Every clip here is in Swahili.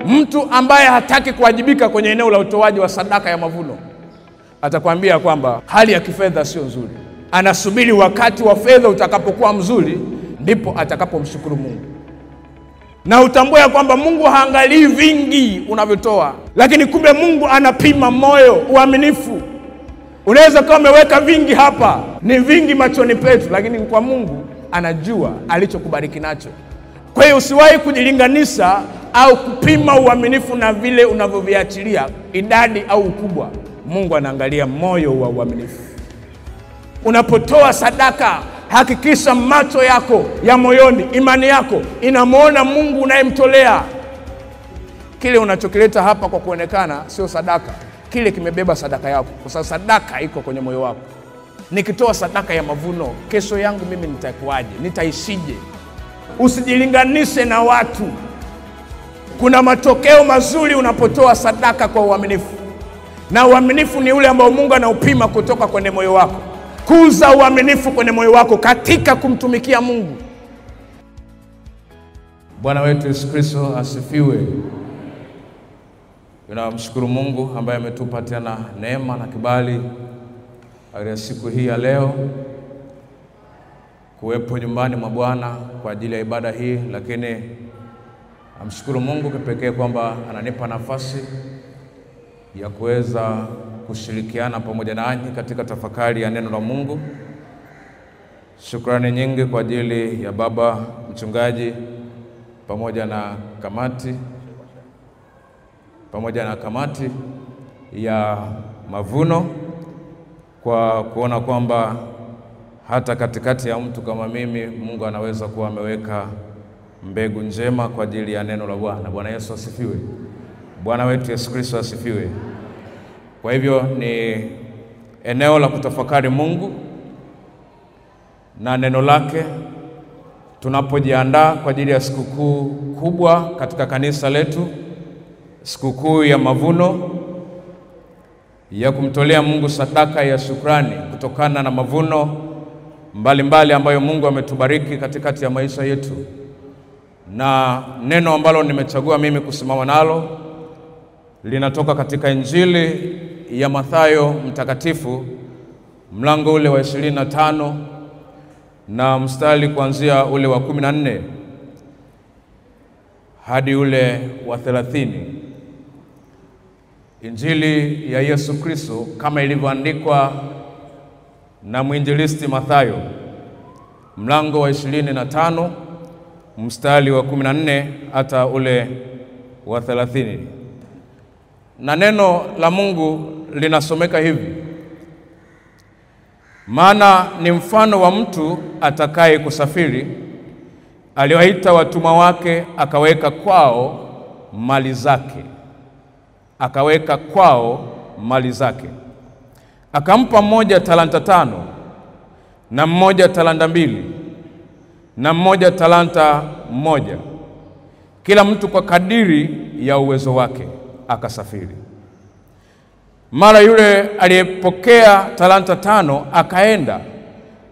Mtu ambaye hataki kuwajibika kwenye eneo la utoaji wa sadaka ya mavuno atakwambia kwamba hali ya kifedha sio nzuri. Anasubiri wakati wa fedha utakapokuwa mzuri ndipo atakapomshukuru Mungu. Na utambue kwamba Mungu haangalii vingi unavyotoa, lakini kumbe Mungu anapima moyo, uaminifu. Unaweza kama umeweka vingi hapa, ni vingi machoni petu, lakini kwa Mungu anajua alichokubariki nacho. Kwa hiyo usiwahi kujilinganisha au kupima uaminifu na vile unavyoviachilia, idadi au ukubwa. Mungu anaangalia moyo wa uaminifu. Unapotoa sadaka, hakikisha macho yako ya moyoni, imani yako inamuona Mungu unayemtolea. Kile unachokileta hapa kwa kuonekana sio sadaka, kile kimebeba sadaka yako, kwa sababu sadaka iko kwenye moyo wako. Nikitoa sadaka ya mavuno, kesho yangu mimi nitakuaje? Nitaishije? Usijilinganishe na watu. Kuna matokeo mazuri unapotoa sadaka kwa uaminifu. Na uaminifu ni ule ambao Mungu anaupima kutoka kwenye moyo wako. Kuza uaminifu kwenye moyo wako katika kumtumikia Mungu. Bwana wetu Yesu Kristo asifiwe. Tunamshukuru Mungu ambaye ametupa tena neema na kibali katika siku hii ya leo kuwepo nyumbani mwa Bwana kwa ajili ya ibada hii, lakini namshukuru Mungu kipekee kwamba ananipa nafasi ya kuweza kushirikiana pamoja nanyi katika tafakari ya neno la Mungu. Shukrani nyingi kwa ajili ya baba mchungaji pamoja na kamati ya mavuno kwa kuona kwamba hata katikati ya mtu kama mimi Mungu anaweza kuwa ameweka mbegu njema kwa ajili ya neno la Bwana. Bwana Yesu asifiwe. Bwana wetu Yesu Kristo asifiwe. Kwa hivyo ni eneo la kutafakari Mungu na neno lake tunapojiandaa kwa ajili ya sikukuu kubwa katika kanisa letu, sikukuu ya mavuno, ya kumtolea Mungu sadaka ya shukrani kutokana na mavuno mbalimbali ambayo Mungu ametubariki katikati ya maisha yetu. Na neno ambalo nimechagua mimi kusimama nalo linatoka katika Injili ya Mathayo mtakatifu, mlango ule wa 25 na mstari kuanzia ule wa 14 hadi ule wa 30. Injili ya Yesu Kristo kama ilivyoandikwa na mwinjilisti Mathayo, mlango wa 25 mstari wa 14 hata ule wa 30. Na neno la Mungu linasomeka hivi: maana ni mfano wa mtu atakaye kusafiri, aliwaita watumwa wake, akaweka kwao mali zake. Akampa mmoja talanta 5, na mmoja talanta 2, na mmoja talanta 1, kila mtu kwa kadiri ya uwezo wake, akasafiri. Mara yule aliyepokea talanta 5 akaenda,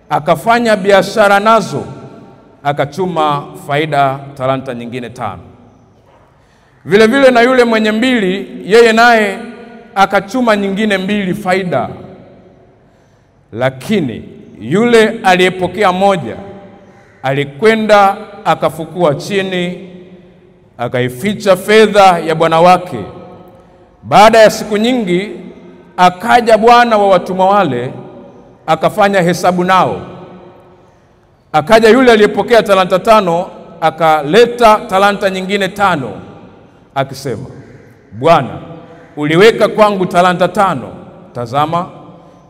akafanya biashara nazo, akachuma faida talanta nyingine 5. Vile vile na yule mwenye 2, yeye naye akachuma nyingine 2 faida. Lakini yule aliyepokea 1 alikwenda akafukua chini, akaificha fedha ya bwana wake. Baada ya siku nyingi akaja bwana wa watumwa wale, akafanya hesabu nao. Akaja yule aliyepokea talanta 5, akaleta talanta nyingine 5, akisema, Bwana, uliweka kwangu talanta 5. Tazama,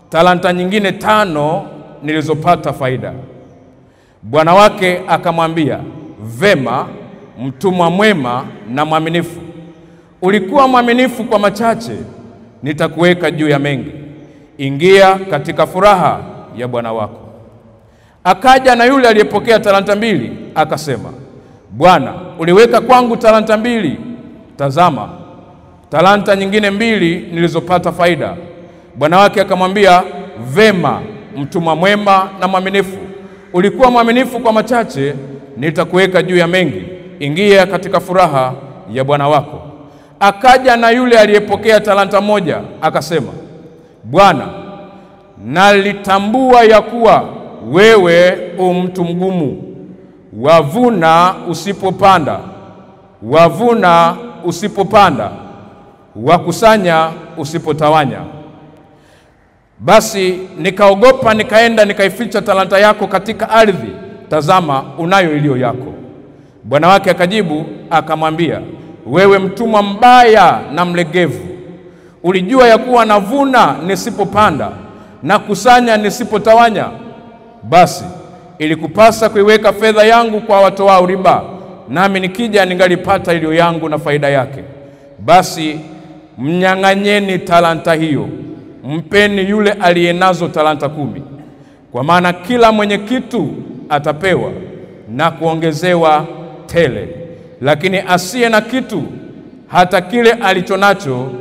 talanta nyingine 5 nilizopata faida. Bwana wake akamwambia, vema, mtumwa mwema na mwaminifu. Ulikuwa mwaminifu kwa machache, nitakuweka juu ya mengi. Ingia katika furaha ya bwana wako. Akaja na yule aliyepokea talanta 2, akasema, Bwana, uliweka kwangu talanta 2. Tazama, talanta nyingine 2 nilizopata faida. Bwana wake akamwambia, vema, mtumwa mwema na mwaminifu. Ulikuwa mwaminifu kwa machache, nitakuweka juu ya mengi. Ingia katika furaha ya bwana wako. Akaja na yule aliyepokea talanta moja, akasema, Bwana, nalitambua ya kuwa wewe mtu mgumu, wavuna usipopanda, wakusanya usipotawanya. Basi nikaogopa, nikaenda nikaificha talanta yako katika ardhi. Tazama, unayo iliyo yako. Bwana wake akajibu akamwambia, wewe mtumwa mbaya na mlegevu, ulijua ya kuwa navuna nisipopanda na kusanya nisipotawanya. Basi ilikupasa kuiweka fedha yangu kwa watoao riba, nami nikija ningalipata iliyo yangu na faida yake. Basi mnyang'anyeni talanta hiyo, mpeni yule aliyenazo talanta 10. Kwa maana kila mwenye kitu atapewa na kuongezewa tele, lakini asiye na kitu, hata kile alichonacho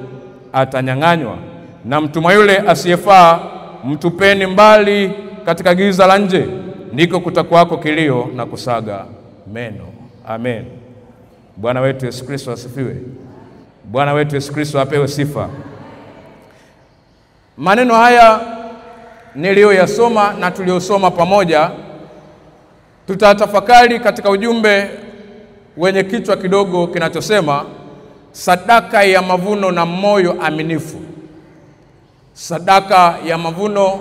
atanyang'anywa. Na mtumwa yule asiyefaa mtupeni mbali katika giza la nje, ndiko kutakuwako kilio na kusaga meno. Amen. Bwana wetu Yesu Kristo asifiwe. Bwana wetu Yesu Kristo apewe sifa. Maneno haya niliyoyasoma na tuliyosoma pamoja, tutatafakari katika ujumbe wenye kichwa kidogo kinachosema sadaka ya mavuno na moyo aminifu. Sadaka ya mavuno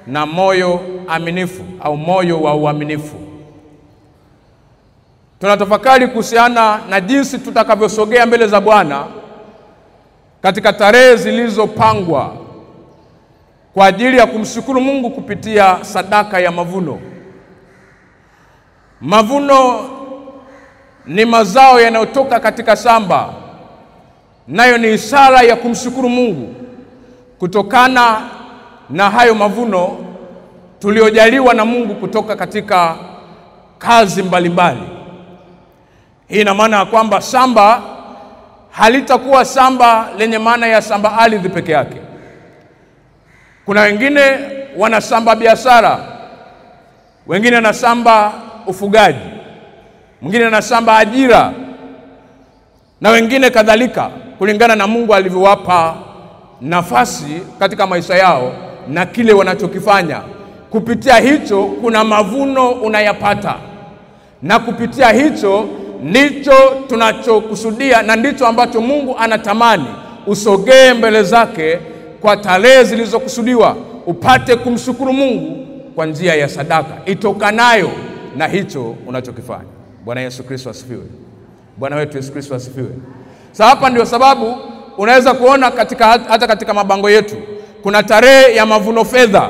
na moyo aminifu, au moyo wa uaminifu. Tunatafakari kuhusiana na jinsi tutakavyosogea mbele za Bwana katika tarehe zilizopangwa kwa ajili ya kumshukuru Mungu kupitia sadaka ya mavuno. Mavuno ni mazao yanayotoka katika shamba, nayo ni ishara ya kumshukuru Mungu kutokana na hayo mavuno tuliojaliwa na Mungu kutoka katika kazi mbalimbali. Hii ina maana ya kwamba shamba halitakuwa shamba lenye maana ya shamba ardhi peke yake. Kuna wengine wana shamba biashara, wengine wana shamba ufugaji, mwingine ana shamba ajira, na wengine kadhalika, kulingana na Mungu alivyowapa nafasi katika maisha yao na kile wanachokifanya. Kupitia hicho kuna mavuno unayapata, na kupitia hicho ndicho tunachokusudia, na ndicho ambacho Mungu anatamani usogee mbele zake kwa tarehe zilizokusudiwa, upate kumshukuru Mungu kwa njia ya sadaka itokanayo na hicho unachokifanya. Bwana Yesu Kristo asifiwe. Bwana wetu Yesu Kristo asifiwe. Sasa hapa ndio sababu unaweza kuona hata katika mabango yetu kuna tarehe ya mavuno fedha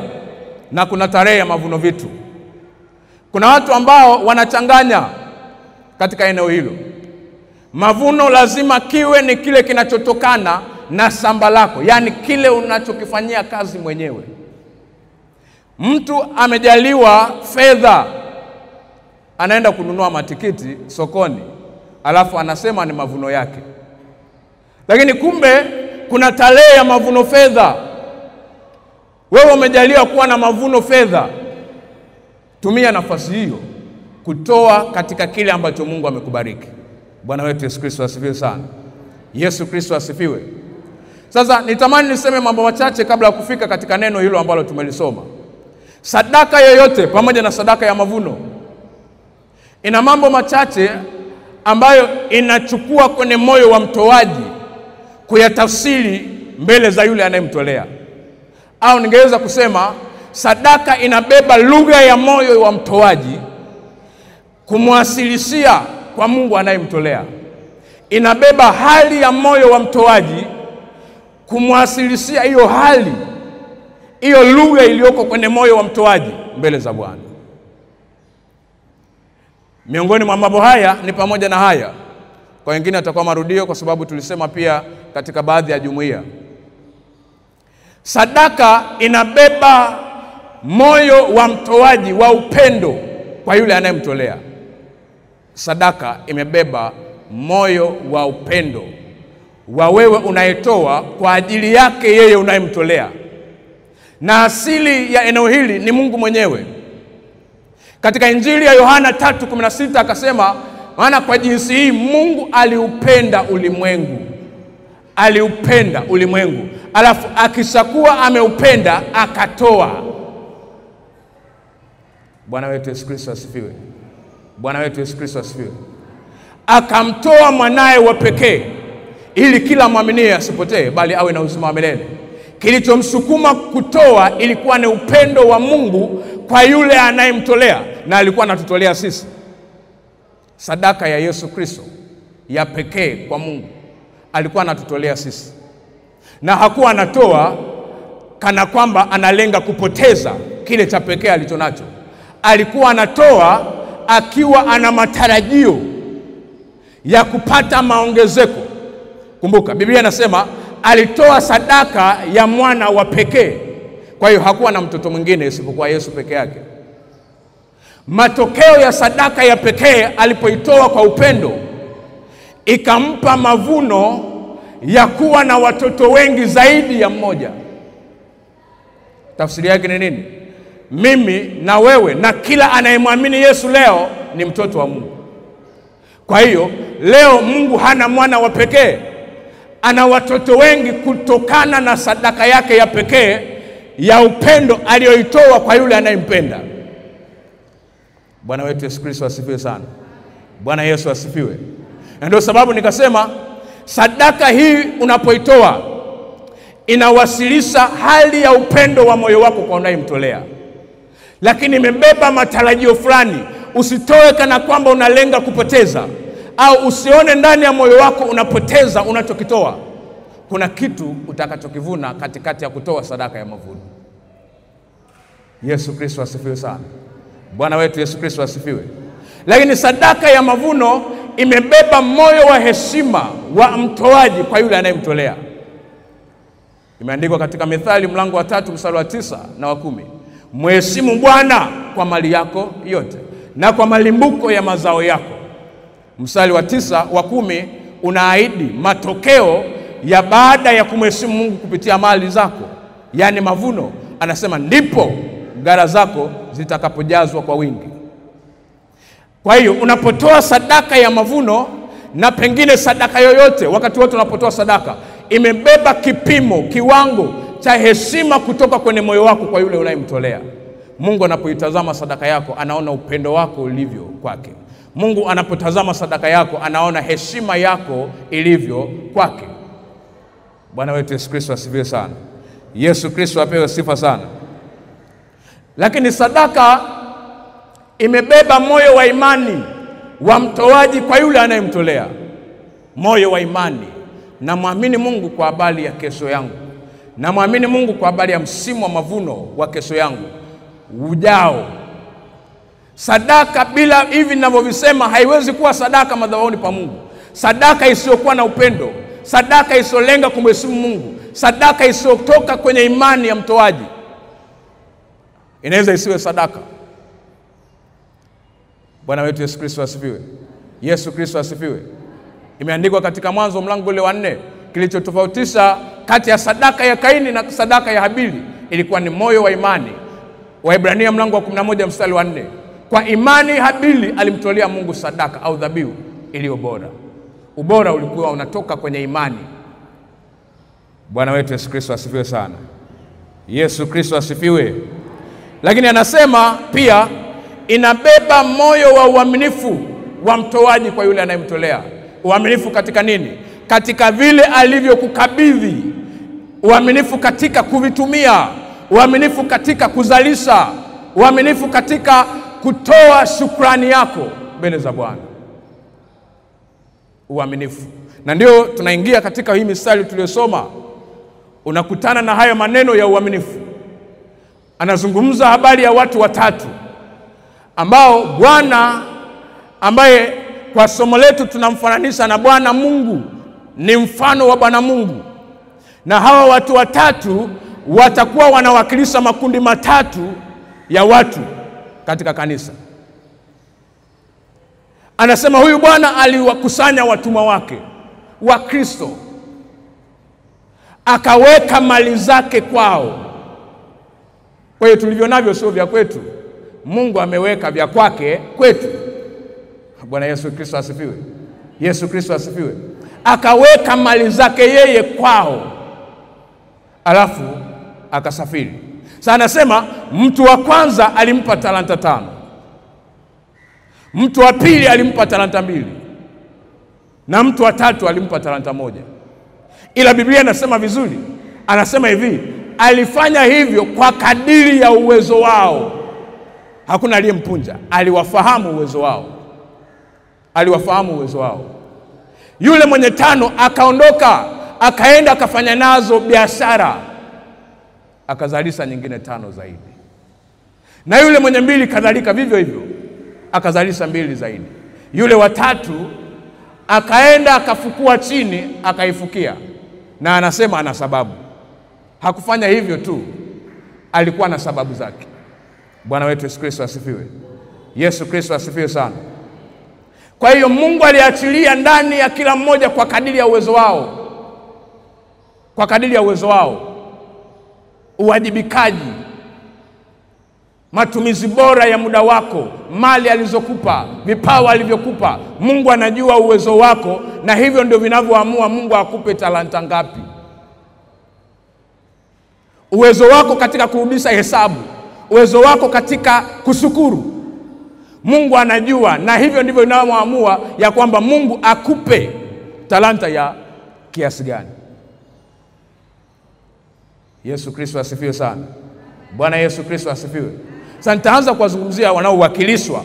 na kuna tarehe ya mavuno vitu. Kuna watu ambao wanachanganya katika eneo hilo. Mavuno lazima kiwe ni kile kinachotokana na shamba lako, yani kile unachokifanyia kazi mwenyewe. Mtu amejaliwa fedha, anaenda kununua matikiti sokoni, alafu anasema ni mavuno yake. Lakini kumbe kuna tarehe ya mavuno fedha. Wewe umejaliwa kuwa na mavuno fedha, tumia nafasi hiyo kutoa katika kile ambacho Mungu amekubariki. Bwana wetu Yesu Kristo asifiwe sana. Yesu Kristo asifiwe. Sasa nitamani niseme mambo machache kabla ya kufika katika neno hilo ambalo tumelisoma. Sadaka yoyote pamoja na sadaka ya mavuno ina mambo machache ambayo inachukua kwenye moyo wa mtoaji kuyatafsiri mbele za yule anayemtolea. Au ningeweza kusema sadaka inabeba lugha ya moyo wa mtoaji kumwasilishia kwa Mungu anayemtolea. Inabeba hali ya moyo wa mtoaji kumwasilishia hiyo hali, hiyo lugha iliyoko kwenye moyo wa mtoaji mbele za Bwana. Miongoni mwa mambo haya ni pamoja na haya. Kwa wengine atakuwa marudio kwa sababu tulisema pia katika baadhi ya jumuiya. Sadaka inabeba moyo wa mtoaji wa upendo kwa yule anayemtolea. Sadaka imebeba moyo wa upendo wa wewe unayetoa kwa ajili yake yeye unayemtolea. Na asili ya eneo hili ni Mungu mwenyewe. Katika Injili ya Yohana 3:16 akasema, maana kwa jinsi hii Mungu aliupenda ulimwengu aliupenda ulimwengu, alafu akishakuwa ameupenda akatoa. Bwana wetu Yesu Kristo asifiwe. Bwana wetu Yesu Kristo asifiwe. Akamtoa mwanae wa pekee ili kila mwamini asipotee bali awe na uzima wa milele. Kilichomsukuma kutoa ilikuwa ni upendo wa Mungu kwa yule anayemtolea, na alikuwa anatutolea sisi. Sadaka ya Yesu Kristo ya pekee kwa Mungu alikuwa anatutolea sisi, na hakuwa anatoa kana kwamba analenga kupoteza kile cha pekee alichonacho. Alikuwa anatoa akiwa ana matarajio ya kupata maongezeko. Kumbuka Biblia inasema alitoa sadaka ya mwana wa pekee. Kwa hiyo hakuwa na mtoto mwingine isipokuwa Yesu peke yake. Matokeo ya sadaka ya pekee alipoitoa kwa upendo, ikampa mavuno ya kuwa na watoto wengi zaidi ya mmoja. Tafsiri yake ni nini? Mimi na wewe na kila anayemwamini Yesu leo ni mtoto wa Mungu. Kwa hiyo leo Mungu hana mwana wa pekee, ana watoto wengi kutokana na sadaka yake ya pekee ya upendo aliyoitoa kwa yule anayempenda. Bwana wetu Yesu Kristo asifiwe sana. Bwana Yesu asifiwe. Na ndio sababu nikasema sadaka hii unapoitoa inawasilisha hali ya upendo wa moyo wako kwa unayemtolea, lakini imebeba matarajio fulani. Usitoe kana kwamba unalenga kupoteza, au usione ndani ya moyo wako unapoteza unachokitoa. Kuna kitu utakachokivuna katikati ya kutoa sadaka ya mavuno. Yesu Kristo asifiwe sana. Bwana wetu Yesu Kristo asifiwe. Lakini sadaka ya mavuno imebeba moyo wa heshima wa mtoaji kwa yule anayemtolea. Imeandikwa katika Mithali mlango wa 3 mstari wa 9 na wa 10. Mheshimu Bwana kwa mali yako yote na kwa malimbuko ya mazao yako. Mstari wa 9 wa 10 unaahidi matokeo ya baada ya kumheshimu Mungu kupitia mali zako, yani mavuno. Anasema ndipo gara zako zitakapojazwa kwa wingi. Kwa hiyo unapotoa sadaka ya mavuno, na pengine sadaka yoyote, wakati wote unapotoa sadaka, imebeba kipimo, kiwango cha heshima kutoka kwenye moyo wako kwa yule unayemtolea. Mungu anapoitazama sadaka yako anaona upendo wako ulivyo kwake. Mungu anapotazama sadaka yako anaona heshima yako ilivyo kwake. Bwana wetu Yesu Kristo asifiwe sana. Yesu Kristo apewe sifa sana. Lakini sadaka imebeba moyo wa imani wa mtoaji kwa yule anayemtolea. Moyo wa imani. Namwamini Mungu kwa habari ya kesho yangu. Namwamini Mungu kwa habari ya msimu wa mavuno wa kesho yangu ujao. Sadaka bila hivi ninavyovisema haiwezi kuwa sadaka madhabahuni pa Mungu. Sadaka isiyokuwa na upendo, sadaka isiyolenga kumheshimu Mungu, sadaka isiyotoka kwenye imani ya mtoaji, inaweza isiwe sadaka. Bwana wetu Yesu Kristo asifiwe. Yesu Kristo asifiwe. Imeandikwa katika Mwanzo mlango ule wa 4, kilichotofautisha kati ya sadaka ya Kaini na sadaka ya Habili ilikuwa ni moyo wa imani. Waebrania mlango wa 11 mstari wa 4. Kwa imani Habili alimtolea Mungu sadaka au dhabihu iliyo bora. Ubora ulikuwa unatoka kwenye imani. Bwana wetu Yesu Kristo asifiwe sana. Yesu Kristo asifiwe. Lakini anasema pia inabeba moyo wa uaminifu wa mtoaji kwa yule anayemtolea. Uaminifu katika nini? Katika vile alivyokukabidhi. Uaminifu katika kuvitumia. Uaminifu katika kuzalisha. Uaminifu katika kutoa shukrani yako mbele za Bwana. Uaminifu. Na ndio tunaingia katika hii mistari tuliyosoma. Unakutana na hayo maneno ya uaminifu. Anazungumza habari ya watu watatu ambao Bwana, ambaye kwa somo letu tunamfananisha na Bwana Mungu, ni mfano wa Bwana Mungu. Na hawa watu watatu watakuwa wanawakilisha makundi matatu ya watu katika kanisa. Anasema huyu Bwana aliwakusanya watumwa wake wa Kristo, akaweka mali zake kwao. Kwa hiyo tulivyo navyo sio vya kwetu. Mungu ameweka vya kwake kwetu. Bwana Yesu Kristo asifiwe. Yesu Kristo asifiwe. akaweka mali zake yeye kwao, alafu akasafiri. Sasa anasema mtu wa kwanza alimpa talanta 5, mtu wa pili alimpa talanta 2, na mtu wa tatu alimpa talanta 1. Ila Biblia inasema vizuri, anasema hivi, alifanya hivyo kwa kadiri ya uwezo wao. Hakuna aliyempunja, aliwafahamu uwezo wao. Aliwafahamu uwezo wao. Yule mwenye 5 akaondoka, akaenda akafanya nazo biashara, akazalisha nyingine 5 zaidi. Na yule mwenye 2 kadhalika vivyo hivyo, akazalisha 2 zaidi. Yule wa 3 akaenda akafukua chini, akaifukia. Na anasema ana sababu. Hakufanya hivyo tu, alikuwa na sababu zake. Bwana wetu Yesu Kristo asifiwe. Yesu Kristo asifiwe sana. Kwa hiyo Mungu aliachilia ndani ya kila mmoja kwa kadiri ya uwezo wao. Kwa kadiri ya uwezo wao. Uwajibikaji, matumizi bora ya muda wako, mali alizokupa, vipawa alivyokupa. Mungu anajua uwezo wako, na hivyo ndio vinavyoamua Mungu akupe talanta ngapi. Uwezo wako katika kurudisha hesabu, uwezo wako katika kushukuru, Mungu anajua, na hivyo ndivyo vinavyoamua ya kwamba Mungu akupe talanta ya kiasi gani. Yesu Kristo asifiwe sana. Bwana Yesu Kristo asifiwe. Sasa nitaanza kuwazungumzia wanaowakilishwa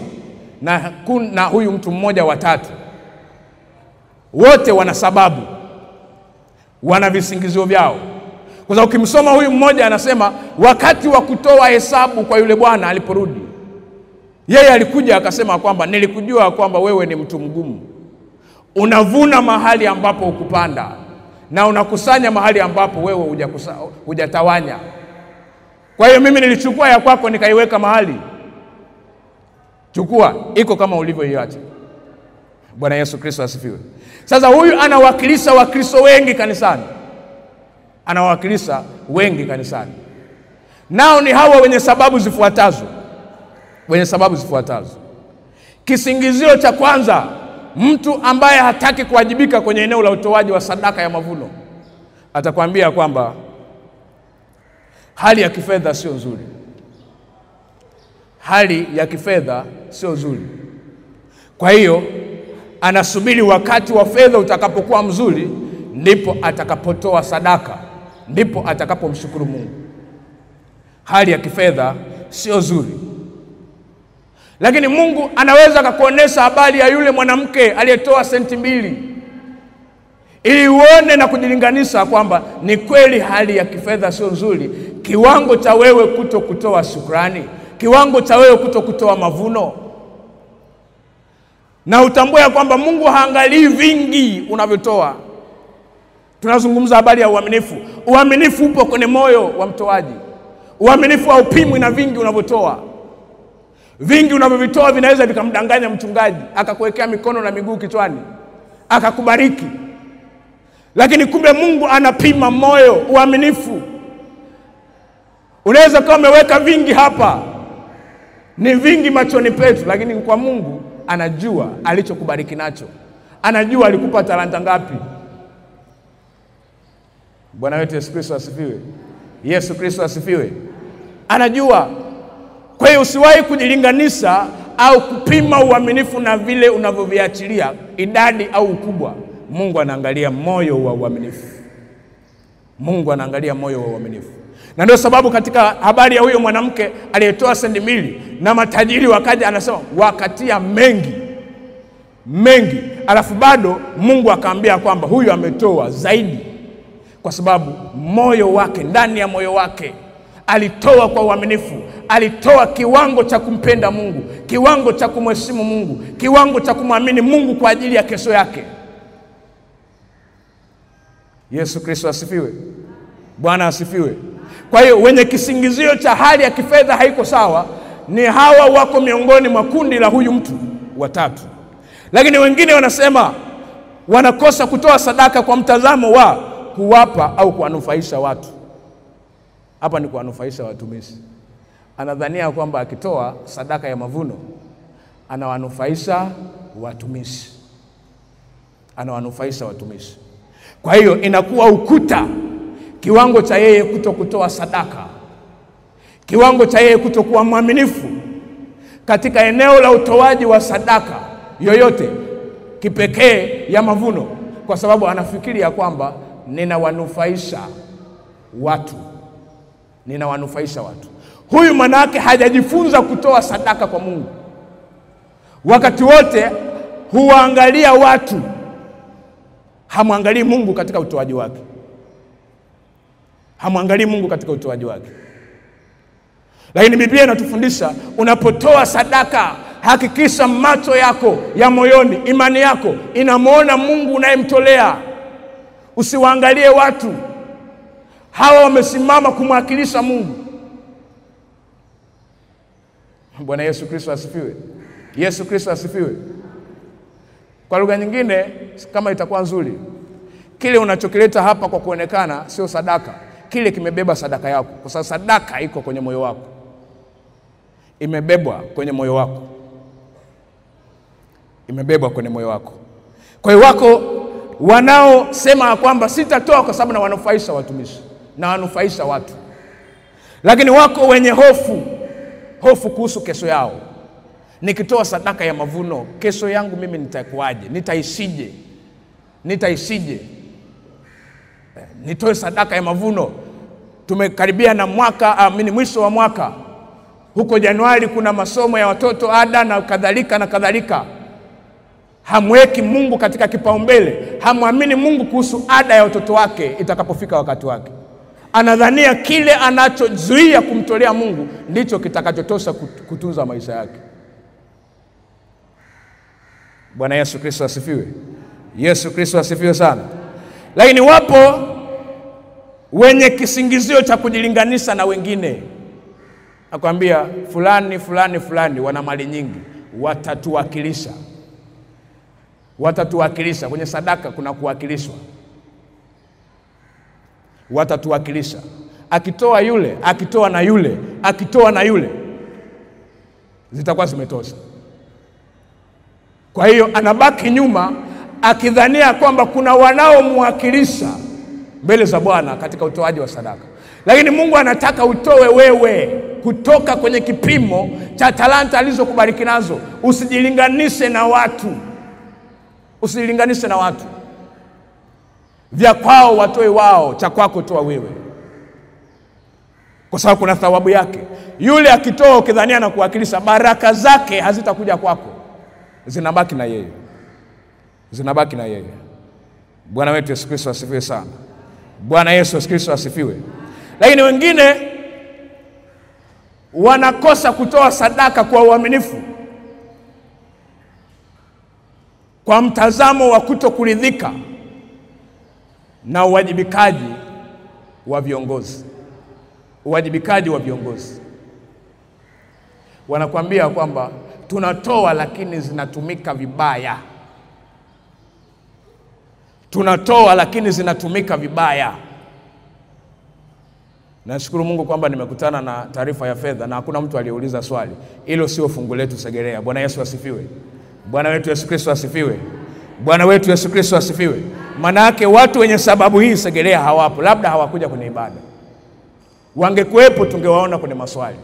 na huyu mtu mmoja wa 3. Wote wana sababu, wana visingizio vyao. Kwa sababu ukimsoma huyu mmoja anasema wakati wa kutoa hesabu kwa yule bwana aliporudi, yeye alikuja akasema kwamba nilikujua kwamba wewe ni mtu mgumu. Unavuna mahali ambapo hukupanda, na unakusanya mahali ambapo wewe hujatawanya. Kwa hiyo mimi nilichukua ya kwako nikaiweka mahali. Chukua, iko kama ulivyoiacha. Bwana Yesu Kristo asifiwe. Sasa huyu anawakilisha Wakristo wengi kanisani. Anawakilisha wengi kanisani. Nao ni hawa wenye sababu zifuatazo. Wenye sababu zifuatazo. Kisingizio cha kwanza, mtu ambaye hataki kuwajibika kwenye eneo la utoaji wa sadaka ya mavuno, atakwambia kwamba hali ya kifedha sio nzuri. Hali ya kifedha sio nzuri. Kwa hiyo anasubiri wakati wa fedha utakapokuwa mzuri, ndipo atakapotoa sadaka, ndipo atakapomshukuru Mungu. Hali ya kifedha sio nzuri. Lakini Mungu anaweza kukuonesha habari ya yule mwanamke aliyetoa senti 2, ili uone na kujilinganisha kwamba ni kweli hali ya kifedha sio nzuri, kiwango cha wewe kutokutoa shukrani, kiwango cha wewe kutokutoa mavuno. Na utambue kwamba Mungu haangalii vingi unavyotoa. Tunazungumza habari ya uaminifu. Uaminifu upo kwenye moyo wa mtoaji. Uaminifu haupimwi na vingi unavyotoa. Vingi unavyovitoa vinaweza vikamdanganya mchungaji, akakuwekea mikono na miguu kichwani, akakubariki. Lakini kumbe Mungu anapima moyo, uaminifu. Unaweza kama umeweka vingi hapa, ni vingi machoni petu, lakini kwa Mungu anajua alichokubariki nacho. Anajua alikupa talanta ngapi. Bwana wetu Yesu Kristo asifiwe. Yesu Kristo asifiwe. Anajua. Kwa hiyo usiwahi kujilinganisha au kupima uaminifu na vile unavyoviachilia, idadi au ukubwa. Mungu anaangalia moyo wa uaminifu. Mungu anaangalia moyo wa uaminifu. Na ndio sababu katika habari ya huyo mwanamke aliyetoa senti 2 na matajiri wakaja, anasema wakatia mengi, alafu bado Mungu akaambia kwamba huyu ametoa zaidi, kwa sababu moyo wake, ndani ya moyo wake alitoa kwa uaminifu. Alitoa kiwango cha kumpenda Mungu, kiwango cha kumheshimu Mungu, kiwango cha kumwamini Mungu kwa ajili ya kesho yake. Yesu Kristo asifiwe. Bwana asifiwe. Kwa hiyo wenye kisingizio cha hali ya kifedha haiko sawa ni hawa wako miongoni mwa kundi la huyu mtu wa 3. Lakini wengine wanasema wanakosa kutoa sadaka kwa mtazamo wa kuwapa au kuwanufaisha watu. Hapa ni kuwanufaisha watumishi. Anadhania kwamba akitoa sadaka ya mavuno anawanufaisha watumishi. anawanufaisha watumishi. Kwa hiyo inakuwa ukuta kiwango cha yeye kutokutoa sadaka, kiwango cha yeye kutokuwa mwaminifu katika eneo la utoaji wa sadaka yoyote kipekee ya mavuno, kwa sababu anafikiri ya kwamba ninawanufaisha watu. Huyu manake hajajifunza kutoa sadaka kwa Mungu. Wakati wote huangalia watu, hamwangalii Mungu katika utoaji wake. Lakini Biblia inatufundisha unapotoa sadaka, hakikisha macho yako ya moyoni, imani yako inamuona Mungu unayemtolea. Usiwaangalie watu. Hawa wamesimama kumwakilisha Mungu. Bwana Yesu Kristo asifiwe. Kwa lugha nyingine, kama itakuwa nzuri, kile unachokileta hapa kwa kuonekana sio sadaka, kile kimebeba sadaka yako, kwa sababu sadaka iko kwenye moyo wako. Imebebwa kwenye moyo wako. Kwa hiyo wako wanaosema kwamba sitatoa kwa sababu na wanufaisha watumishi na wanufaisha watu. Lakini wako wenye hofu kuhusu kesho yao. Nikitoa sadaka ya mavuno, kesho yangu mimi nitakuaje? Nitaishije? Nitoe sadaka ya mavuno. Tumekaribia na mwaka, mwisho wa mwaka. Huko Januari kuna masomo ya watoto, ada na kadhalika. Hamweki Mungu katika kipaumbele. Hamwamini Mungu kuhusu ada ya watoto wake itakapofika wakati wake. Anadhania kile anachozuia kumtolea Mungu ndicho kitakachotosha kutunza maisha yake. Bwana Yesu Kristo asifiwe sana. Lakini wapo wenye kisingizio cha kujilinganisha na wengine. Nakwambia fulani wana mali nyingi, watatuwakilisha kwenye sadaka. Kuna kuwakilishwa, watatuwakilisha. Akitoa yule, akitoa na yule, zitakuwa zimetosha. Kwa hiyo anabaki nyuma akidhania kwamba kuna wanaomwakilisha mbele za Bwana katika utoaji wa sadaka. Lakini Mungu anataka utoe wewe kutoka kwenye kipimo cha talanta alizokubariki nazo. Usijilinganishe na watu. Vya kwao watoe wao, cha kwako toa wewe, kwa sababu kuna thawabu yake. Yule akitoa ukidhania na kuwakilisha, baraka zake hazitakuja kwako, zinabaki na yeye. Bwana wetu Yesu Kristo asifiwe sana. Bwana Yesu Kristo asifiwe. Lakini wengine wanakosa kutoa sadaka kwa uaminifu, kwa mtazamo wa kutokuridhika na uwajibikaji wa viongozi. Wanakuambia kwamba tunatoa lakini zinatumika vibaya. Nashukuru Mungu kwamba nimekutana na taarifa ya fedha na hakuna mtu aliyeuliza swali. Hilo sio fungu letu Segerea. Bwana Yesu asifiwe. Bwana wetu Yesu Kristo asifiwe. Maana yake watu wenye sababu hii Segerea hawapo, labda hawakuja kwenye ibada. Wangekuepo tungewaona kwenye maswali.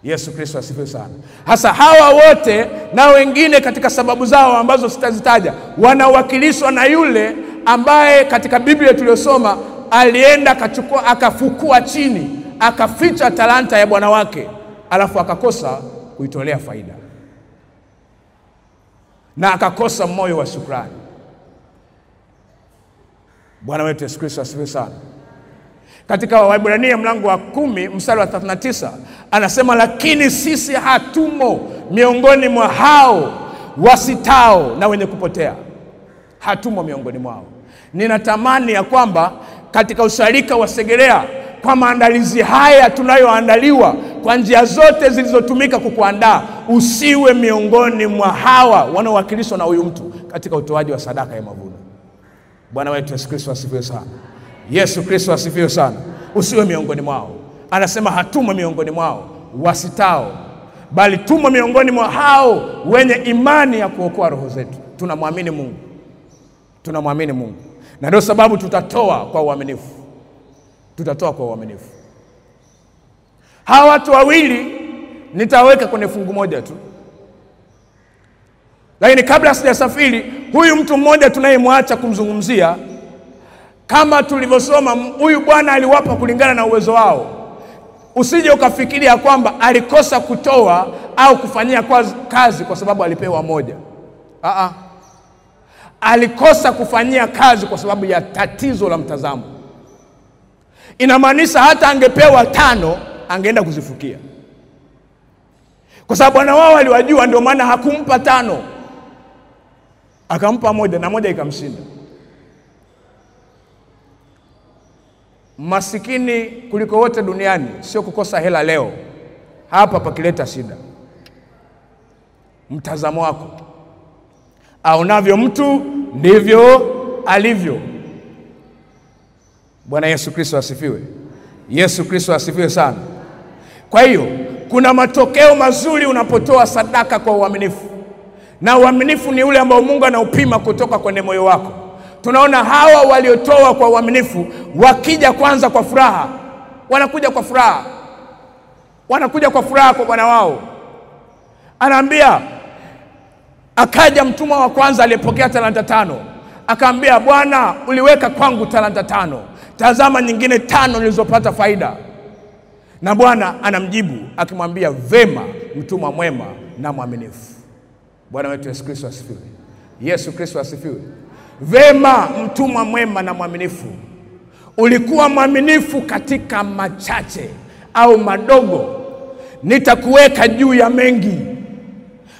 Yesu Kristo asifiwe sana. Hasa hawa wote na wengine katika sababu zao ambazo sitazitaja, wanawakilishwa na yule ambaye katika Biblia tuliyosoma alienda akafukua chini, akaficha talanta ya bwana wake, alafu akakosa kuitolea faida na akakosa moyo wa shukrani. Bwana wetu Yesu Kristo asifiwe sana. Katika Waebrania mlango wa 10 mstari wa 39 anasema, lakini sisi hatumo miongoni mwa hao wasitao na wenye kupotea. Hatumo miongoni mwao. Ninatamani ya kwamba katika usharika wa Segerea, kwa maandalizi haya tunayoandaliwa, kwa njia zote zilizotumika kukuandaa, usiwe miongoni mwa hawa wanaowakilishwa na huyu mtu katika utoaji wa sadaka ya mavuno. Bwana wetu Yesu Kristo asifiwe sana. Yesu Kristo asifiwe sana. Usiwe miongoni mwao. Anasema hatumo miongoni mwao wasitao bali tumo miongoni mwa hao wenye imani ya kuokoa roho zetu. Tunamwamini Mungu. Tunamwamini Mungu. Na ndio sababu tutatoa kwa uaminifu. Tutatoa kwa uaminifu. Hawa watu wawili nitaweka kwenye fungu moja tu. Lakini kabla sijasafiri, huyu mtu mmoja tunayemwacha kumzungumzia, kama tulivyosoma, huyu bwana aliwapa kulingana na uwezo wao. Usije ukafikiria kwamba alikosa kutoa au kufanyia kazi kwa sababu alipewa moja. Alikosa kufanyia kazi kwa sababu ya tatizo la mtazamo. Inamaanisha hata angepewa 5 angeenda kuzifukia. Kwa sababu bwana wao aliwajua, ndio maana hakumpa 5. Akampa moja na moja ikamshinda. Masikini kuliko wote duniani sio kukosa hela leo. Hapa pakileta shida. Mtazamo wako. Aonavyo mtu ndivyo alivyo. Bwana Yesu Kristo asifiwe. Yesu Kristo asifiwe sana. Kwa hiyo kuna matokeo mazuri unapotoa sadaka kwa uaminifu. Na uaminifu ni ule ambao Mungu anaupima kutoka kwenye moyo wako. Tunaona hawa waliotoa kwa uaminifu wakija kwanza kwa furaha. Wanakuja kwa furaha. Wanakuja kwa furaha kwa bwana wao. Anaambia, akaja mtumwa wa kwanza aliyepokea talanta 5. Akaambia, Bwana, uliweka kwangu talanta 5. Tazama nyingine 5 nilizopata faida. Na Bwana anamjibu akimwambia, vema mtumwa mwema na mwaminifu. Bwana wetu Yesu Kristo asifiwe. Yesu Kristo asifiwe. Vema mtumwa mwema na mwaminifu. Ulikuwa mwaminifu katika machache au madogo, nitakuweka juu ya mengi.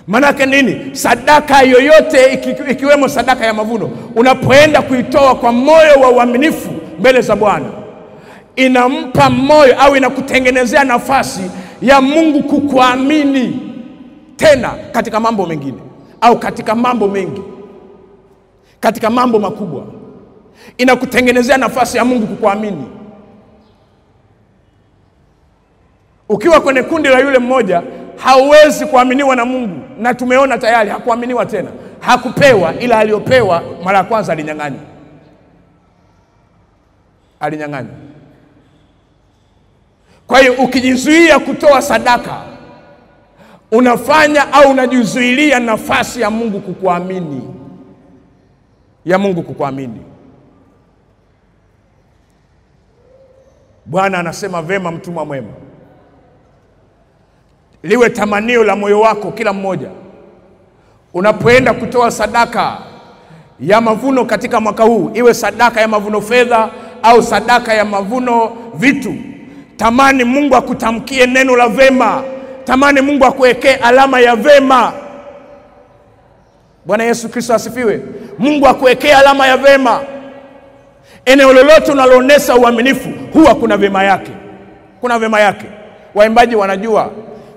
Manake nini? Sadaka yoyote ikiwemo sadaka ya mavuno, unapoenda kuitoa kwa moyo wa uaminifu mbele za Bwana, inampa moyo au inakutengenezea nafasi ya Mungu kukuamini tena katika mambo mengine au katika mambo mengi, katika mambo makubwa. Inakutengenezea nafasi ya Mungu kukuamini. Ukiwa kwenye kundi la yule mmoja, hauwezi kuaminiwa na Mungu, na tumeona tayari hakuaminiwa tena. Hakupewa, ila aliopewa mara ya kwanza alinyang'anywa. Alinyang'anywa. Kwa hiyo ukijizuia kutoa sadaka, unafanya au unajizuilia nafasi ya Mungu kukuamini. Ya Mungu kukuamini. Bwana anasema, vema mtumwa mwema. Liwe tamanio la moyo wako kila mmoja, unapoenda kutoa sadaka ya mavuno katika mwaka huu, iwe sadaka ya mavuno fedha au sadaka ya mavuno vitu, tamani Mungu akutamkie neno la vema. Tamani Mungu akuwekee alama ya vema. Bwana Yesu Kristo asifiwe. Mungu akuwekee alama ya vema. Eneo lolote unaloonesha uaminifu, huwa kuna vema yake. Kuna vema yake. Waimbaji wanajua,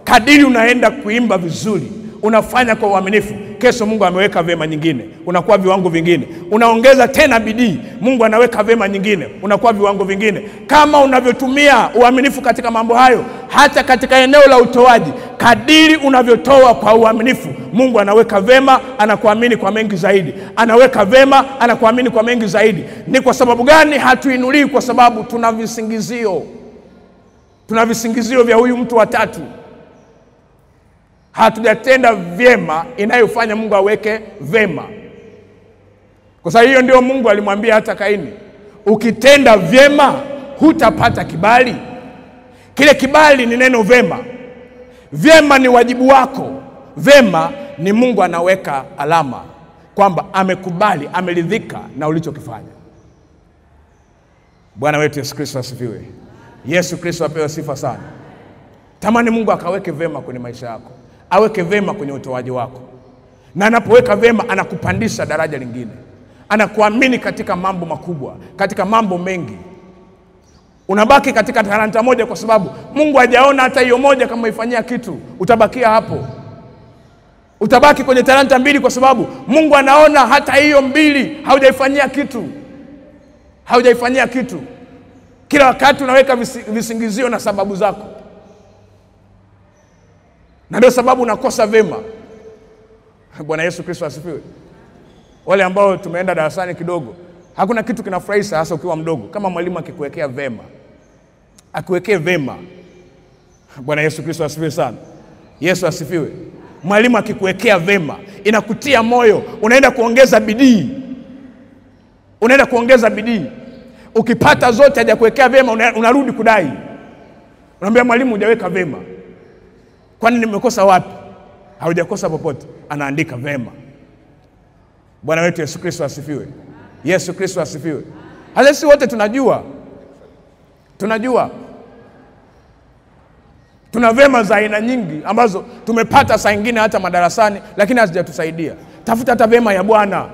kadiri unaenda kuimba vizuri, unafanya kwa uaminifu, kesho Mungu ameweka vema nyingine, unakuwa viwango vingine. Unaongeza tena bidii, Mungu anaweka vema nyingine, unakuwa viwango vingine. Kama unavyotumia uaminifu katika mambo hayo, hata katika eneo la utoaji, kadiri unavyotoa kwa uaminifu, Mungu anaweka vema, anakuamini kwa mengi zaidi. Anaweka vema, anakuamini kwa mengi zaidi. Ni kwa sababu gani hatuinulii? Kwa sababu tuna visingizio. Tuna visingizio vya huyu mtu wa 3. Hatujatenda vyema inayofanya Mungu aweke vema. Kwa sababu hiyo ndio Mungu alimwambia hata Kaini, ukitenda vyema hutapata kibali. Kile kibali ni neno vema. Vyema ni wajibu wako. Vema ni Mungu anaweka alama kwamba amekubali, ameridhika na ulichokifanya. Bwana wetu Yesu Kristo asifiwe. Yesu Kristo apewe sifa sana. Tamani Mungu akaweke vema kwenye maisha yako. Aweke vema kwenye utoaji wako. Na anapoweka vema, anakupandisha daraja lingine. Anakuamini katika mambo makubwa, katika mambo mengi. Unabaki katika talanta moja kwa sababu Mungu hajaona hata hiyo moja kama ifanyia kitu. Utabakia hapo. Utabaki kwenye talanta 2 kwa sababu Mungu anaona hata hiyo 2 haujaifanyia kitu. Haujaifanyia kitu. Kila wakati unaweka visingizio na sababu zako. Na ndio sababu unakosa vema. Bwana Yesu Kristo asifiwe. Wale ambao tumeenda darasani kidogo, hakuna kitu kinafurahisha hasa ukiwa mdogo kama mwalimu akikuwekea vema. Akuwekee vema. Bwana Yesu Kristo asifiwe sana. Yesu asifiwe. Mwalimu akikuwekea vema, inakutia moyo, unaenda kuongeza bidii. Unaenda kuongeza bidii. Ukipata zote hajakuwekea vema, unarudi kudai. Unamwambia mwalimu hujaweka vema. Kwani nimekosa wapi? Haujakosa popote. Anaandika vema. Bwana wetu Yesu Kristo asifiwe. Yesu Kristo asifiwe. Hata sisi wote tunajua tuna vema za aina nyingi ambazo tumepata saa nyingine hata madarasani, lakini hazijatusaidia. Tafuta hata vema ya Bwana.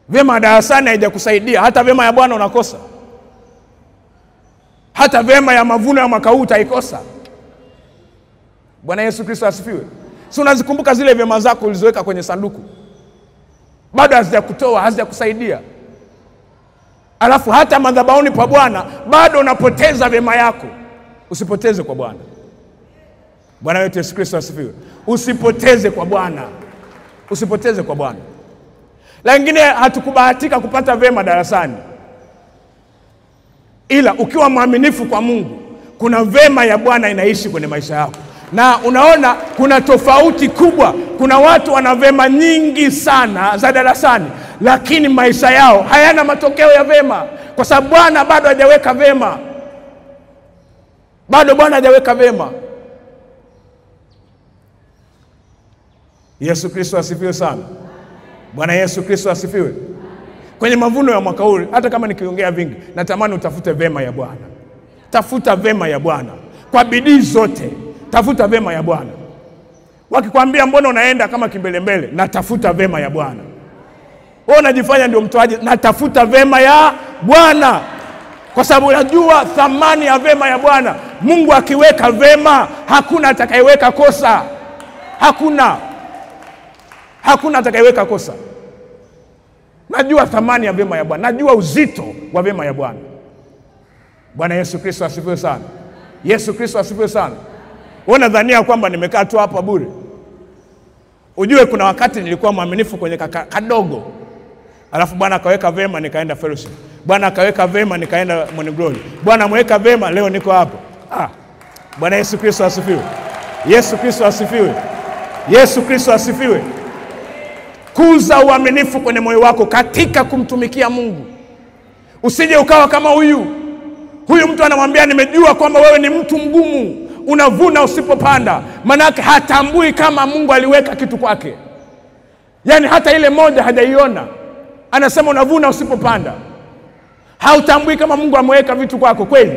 Vema ya darasani haijakusaidia, hata vema ya Bwana unakosa. Hata vema ya mavuno ya mwaka huu utaikosa. Bwana Yesu Kristo asifiwe. Si unazikumbuka zile vema zako ulizoweka kwenye sanduku? Bado hazijakutoa, hazijakusaidia. Alafu hata madhabahuni pa Bwana bado unapoteza vema yako. Usipoteze kwa Bwana. Bwana wetu Yesu Kristo asifiwe. Usipoteze kwa Bwana. Usipoteze kwa Bwana. Lakini hatukubahatika kupata vema darasani. Ila ukiwa mwaminifu kwa Mungu, kuna vema ya Bwana inaishi kwenye maisha yako. Na unaona kuna tofauti kubwa. Kuna watu wana vema nyingi sana za darasani, lakini maisha yao hayana matokeo ya vema, kwa sababu Bwana bado hajaweka vema. Bado Bwana hajaweka vema. Yesu Kristo asifiwe sana. Bwana Yesu Kristo asifiwe. Kwenye mavuno ya mwaka huu, hata kama nikiongea vingi, natamani utafute vema ya Bwana. Tafuta vema ya Bwana kwa bidii zote. Tafuta vema ya Bwana. Wakikwambia mbona unaenda kama kimbelembele, natafuta vema ya Bwana. Wewe unajifanya ndio mtoaji, natafuta vema ya Bwana. Kwa sababu unajua thamani ya vema ya Bwana. Mungu akiweka vema, hakuna atakayeweka kosa. Hakuna atakayeweka kosa. Najua thamani ya vema ya Bwana. Najua uzito wa vema ya Bwana. Bwana Yesu Kristo asifiwe sana. Yesu Kristo asifiwe sana. Wewe unadhania kwamba nimekaa tu hapa bure? Ujue kuna wakati nilikuwa mwaminifu kwenye kadogo. Alafu Bwana akaweka vema nikaenda fellowship. Bwana akaweka vema nikaenda Morning Glory. Bwana ameweka vema leo niko hapa. Bwana Yesu Kristo asifiwe. Yesu Kristo asifiwe. Yesu Kristo asifiwe. Kuza uaminifu kwenye moyo wako katika kumtumikia Mungu. Usije ukawa kama huyu mtu anamwambia nimejua kwamba wewe ni mtu mgumu, unavuna usipopanda. Manake hatambui kama Mungu aliweka kitu kwake. Yaani hata ile moja hajaiona. Anasema unavuna usipopanda. Hautambui kama Mungu ameweka vitu kwako kweli.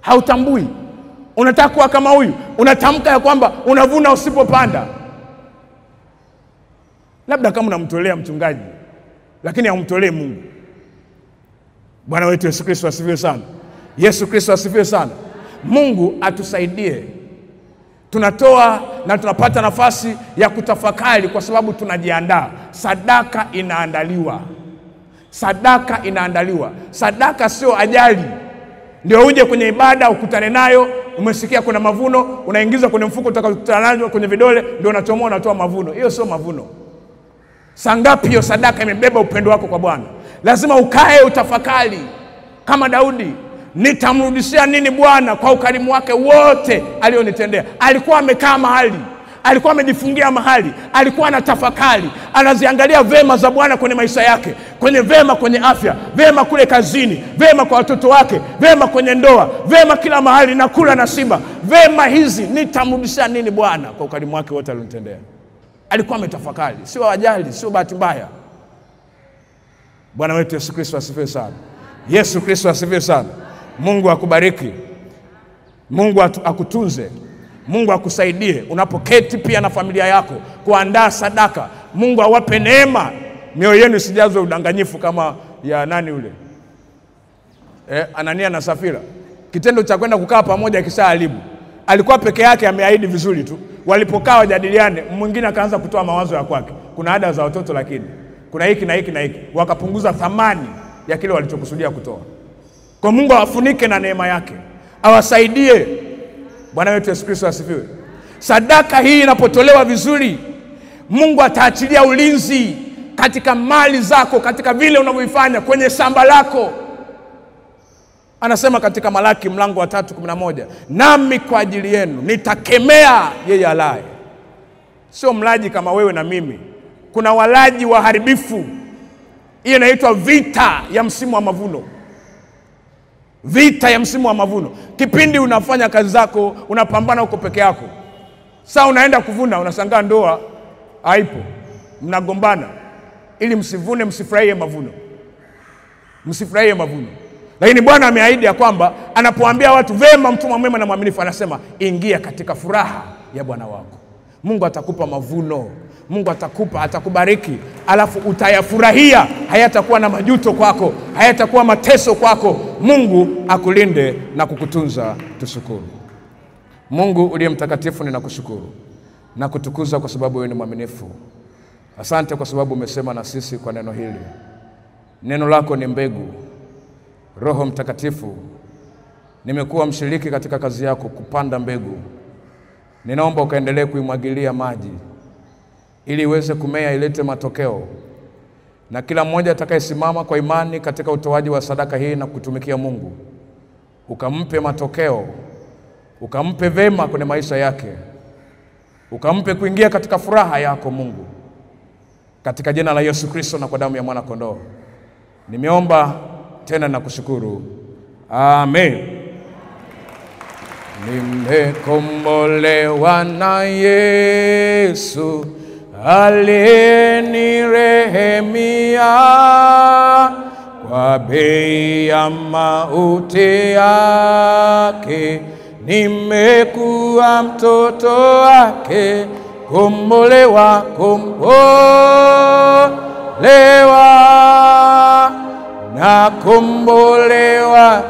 Hautambui. Unataka kuwa kama huyu, unatamka ya kwamba unavuna usipopanda. Labda kama unamtolea mchungaji, lakini haumtolee Mungu. Bwana wetu Yesu Kristo asifiwe sana. Yesu Kristo asifiwe sana. Mungu atusaidie. Tunatoa na tunapata nafasi ya kutafakari kwa sababu tunajiandaa. Sadaka inaandaliwa. Sadaka inaandaliwa. Sadaka sio ajali. Ndio uje kwenye ibada ukutane nayo, umesikia kuna mavuno, unaingiza kwenye mfuko utakutana nayo kwenye vidole, ndio unachomoa unatoa mavuno. Hiyo sio mavuno. Sangapi hiyo sadaka imebeba upendo wako kwa Bwana? Lazima ukae utafakari. Kama Daudi, nitamrudishia nini Bwana kwa ukarimu wake wote alionitendea? Alikuwa amekaa mahali, alikuwa amejifungia mahali, alikuwa anatafakari, anaziangalia vema za Bwana kwenye maisha yake, kwenye vema kwenye afya, vema kule kazini, vema kwa watoto wake, vema kwenye ndoa, vema kila mahali, na kula na shiba. Vema hizi nitamrudishia nini Bwana kwa ukarimu wake wote alionitendea? Alikuwa ametafakari, sio ajali, sio bahati mbaya. Bwana wetu Yesu Kristo asifiwe sana. Yesu Kristo asifiwe sana. Mungu akubariki. Mungu akutunze. Mungu akusaidie unapoketi pia na familia yako kuandaa sadaka. Mungu awape neema, mioyo yenu isijazwe udanganyifu kama ya nani ule? Anania na Safira. Kitendo cha kwenda kukaa pamoja kishaharibu. Alikuwa peke yake ameahidi vizuri tu. Walipokaa wajadiliane, mwingine akaanza kutoa mawazo ya kwake. Kuna ada za watoto lakini kuna hiki na hiki na hiki. Wakapunguza thamani ya kile walichokusudia kutoa. Kwa Mungu awafunike na neema yake. Awasaidie. Bwana wetu Yesu Kristo asifiwe. Sadaka hii inapotolewa vizuri, Mungu ataachilia ulinzi katika mali zako, katika vile unavyoifanya kwenye shamba lako. Anasema katika Malaki mlango wa 3:11, nami kwa ajili yenu nitakemea yeye alaye. Sio mlaji kama wewe na mimi. Kuna walaji waharibifu. Hiyo inaitwa vita ya msimu wa mavuno. Vita ya msimu wa mavuno. Kipindi unafanya kazi zako, unapambana huko peke yako. Sasa unaenda kuvuna, unashangaa ndoa haipo. Mnagombana ili msivune, msifurahie mavuno. Msifurahie mavuno. Lakini Bwana ameahidi ya kwamba anapoambia watu, vema mtumwa mwema na mwaminifu, anasema ingia katika furaha ya Bwana wako. Mungu atakupa mavuno. Mungu atakubariki, alafu utayafurahia. Hayatakuwa na majuto kwako, hayatakuwa mateso kwako. Mungu akulinde na kukutunza. Tushukuru. Mungu uliye mtakatifu, ninakushukuru na kutukuza kwa sababu wewe ni mwaminifu. Asante kwa sababu umesema na sisi kwa neno hili. Neno lako ni mbegu. Roho Mtakatifu, nimekuwa mshiriki katika kazi yako kupanda mbegu. Ninaomba ukaendelee kuimwagilia maji ili iweze kumea, ilete matokeo. Na kila mmoja atakayesimama kwa imani katika utoaji wa sadaka hii na kutumikia Mungu, ukampe matokeo, ukampe vema kwenye maisha yake, ukampe kuingia katika furaha yako Mungu. Katika jina la Yesu Kristo na kwa damu ya mwana kondoo nimeomba tena na kushukuru. Amen. Nimekombolewa na Yesu aliyenirehemia, kwa bei ya mauti yake nimekuwa mtoto wake. Kombolewa, kombolewa na kombolewa